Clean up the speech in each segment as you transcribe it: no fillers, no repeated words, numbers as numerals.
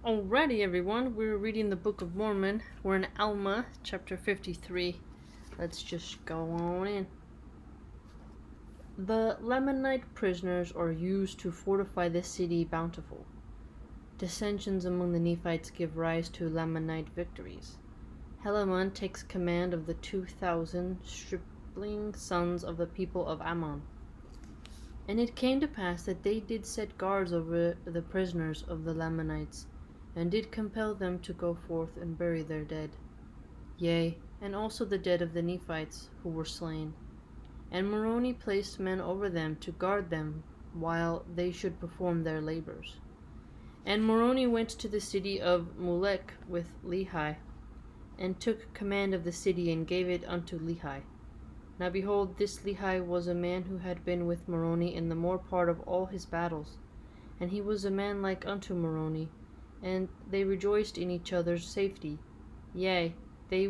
Alrighty, everyone, we're reading the Book of Mormon. We're in Alma, chapter 53. Let's just go on in. The Lamanite prisoners are used to fortify the city Bountiful. Dissensions among the Nephites give rise to Lamanite victories. Helaman takes command of the 2,000 stripling sons of the people of Ammon. And it came to pass that they did set guards over the prisoners of the Lamanites, and did compel them to go forth and bury their dead, yea, and also the dead of the Nephites who were slain. And Moroni placed men over them to guard them while they should perform their labors. And Moroni went to the city of Mulek with Lehi, and took command of the city, and gave it unto Lehi. Now behold, this Lehi was a man who had been with Moroni in the more part of all his battles, and he was a man like unto Moroni, and they rejoiced in each other's safety. Yea, they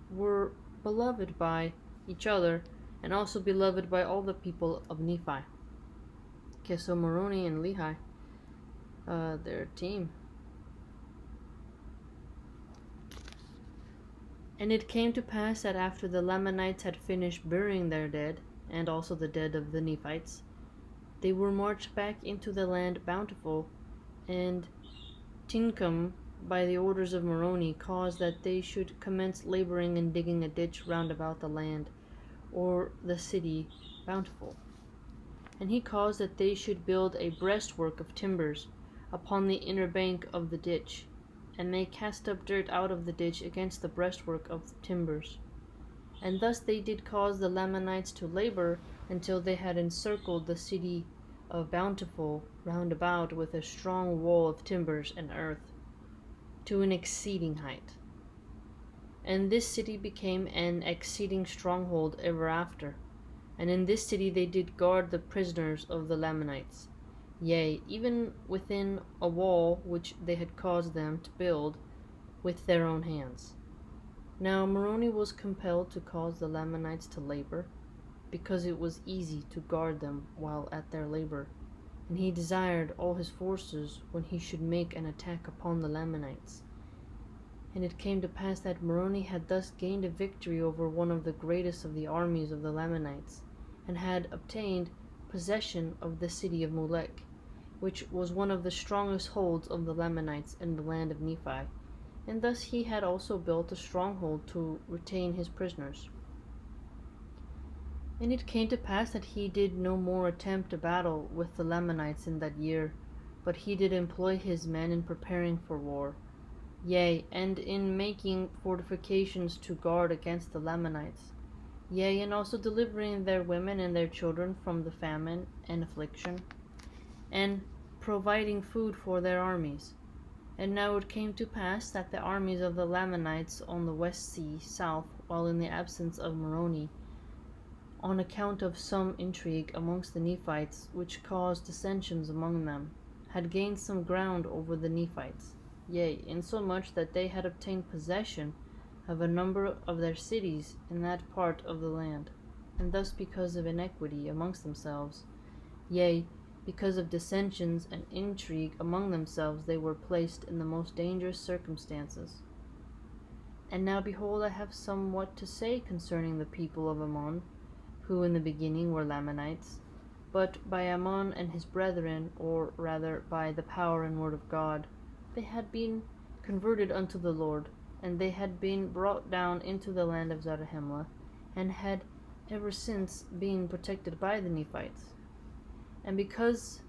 were beloved by each other, and also beloved by all the people of Nephi. Okay, so Moroni and Lehi, they're a team. And it came to pass that after the Lamanites had finished burying their dead, and also the dead of the Nephites, they were marched back into the land Bountiful, and Tinkum, by the orders of Moroni, caused that they should commence laboring and digging a ditch round about the land, or the city Bountiful. And he caused that they should build a breastwork of timbers upon the inner bank of the ditch, and they cast up dirt out of the ditch against the breastwork of the timbers. And thus they did cause the Lamanites to labor until they had encircled the city of Bountiful round about with a strong wall of timbers and earth, to an exceeding height. And this city became an exceeding stronghold ever after. And in this city they did guard the prisoners of the Lamanites, yea, even within a wall which they had caused them to build with their own hands. Now Moroni was compelled to cause the Lamanites to labor, because it was easy to guard them while at their labor, and he desired all his forces when he should make an attack upon the Lamanites. And it came to pass that Moroni had thus gained a victory over one of the greatest of the armies of the Lamanites, and had obtained possession of the city of Mulek, which was one of the strongest holds of the Lamanites in the land of Nephi, and thus he had also built a stronghold to retain his prisoners. And it came to pass that he did no more attempt a battle with the Lamanites in that year, but he did employ his men in preparing for war, yea, and in making fortifications to guard against the Lamanites, yea, and also delivering their women and their children from the famine and affliction, and providing food for their armies. And now it came to pass that the armies of the Lamanites on the west sea south, while in the absence of Moroni, on account of some intrigue amongst the Nephites, which caused dissensions among them, had gained some ground over the Nephites, yea, insomuch that they had obtained possession of a number of their cities in that part of the land, and thus because of iniquity amongst themselves, yea, because of dissensions and intrigue among themselves, they were placed in the most dangerous circumstances. And now behold, I have somewhat to say concerning the people of Ammon, who in the beginning were Lamanites, but by Ammon and his brethren, or rather by the power and word of God, they had been converted unto the Lord, and they had been brought down into the land of Zarahemla, and had ever since been protected by the Nephites. And because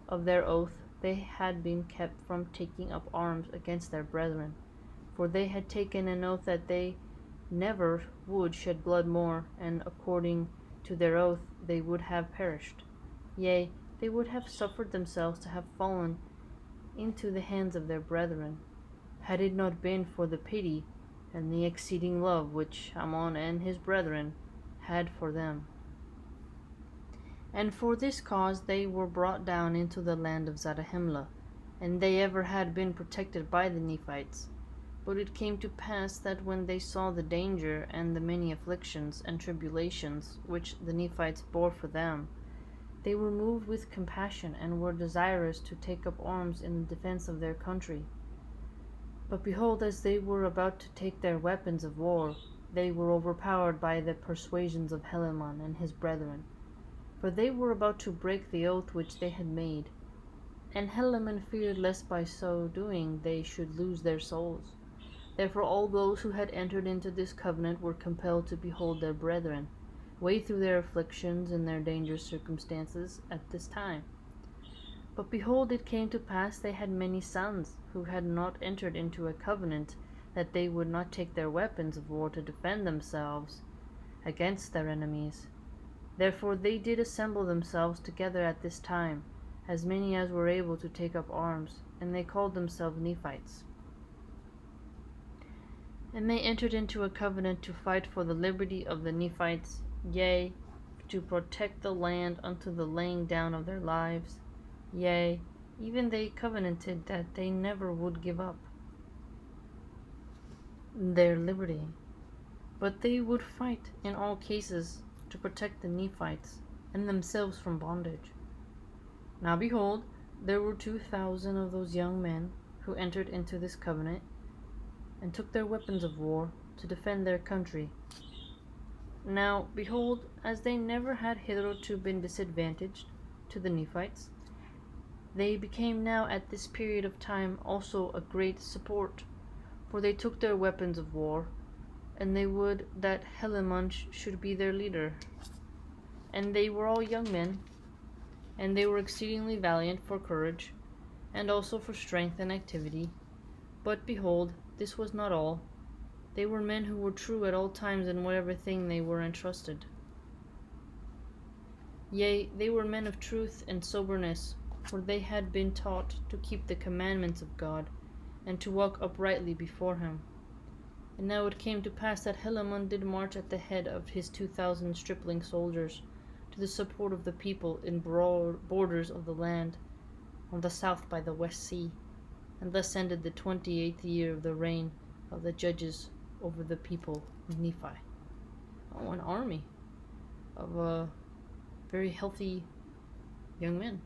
of their oath, they had been kept from taking up arms against their brethren, for they had taken an oath that they never would shed blood more, and according to their oath they would have perished. Yea, they would have suffered themselves to have fallen into the hands of their brethren, had it not been for the pity and the exceeding love which Ammon and his brethren had for them. And for this cause they were brought down into the land of Zarahemla, and they ever had been protected by the Nephites. But it came to pass that when they saw the danger and the many afflictions and tribulations which the Nephites bore for them, they were moved with compassion, and were desirous to take up arms in the defense of their country. But behold, as they were about to take their weapons of war, they were overpowered by the persuasions of Helaman and his brethren, for they were about to break the oath which they had made. And Helaman feared lest by so doing they should lose their souls. Therefore all those who had entered into this covenant were compelled to behold their brethren, wade through their afflictions and their dangerous circumstances at this time. But behold, it came to pass they had many sons, who had not entered into a covenant, that they would not take their weapons of war to defend themselves against their enemies. Therefore they did assemble themselves together at this time, as many as were able to take up arms, and they called themselves Nephites. And they entered into a covenant to fight for the liberty of the Nephites, yea, to protect the land unto the laying down of their lives. Yea, even they covenanted that they never would give up their liberty, but they would fight in all cases to protect the Nephites and themselves from bondage. Now behold, there were 2,000 of those young men who entered into this covenant, and took their weapons of war to defend their country. Now behold, as they never had hitherto been disadvantaged to the Nephites, they became now at this period of time also a great support, for they took their weapons of war, and they would that Helaman should be their leader. And they were all young men, and they were exceedingly valiant for courage, and also for strength and activity. But behold, this was not all. They were men who were true at all times in whatever thing they were entrusted. Yea, they were men of truth and soberness, for they had been taught to keep the commandments of God, and to walk uprightly before him. And now it came to pass that Helaman did march at the head of his 2,000 stripling soldiers to the support of the people in broad borders of the land, on the south by the West Sea. And thus ended the 28th year of the reign of the judges over the people of Nephi. Oh, an army of very healthy young men.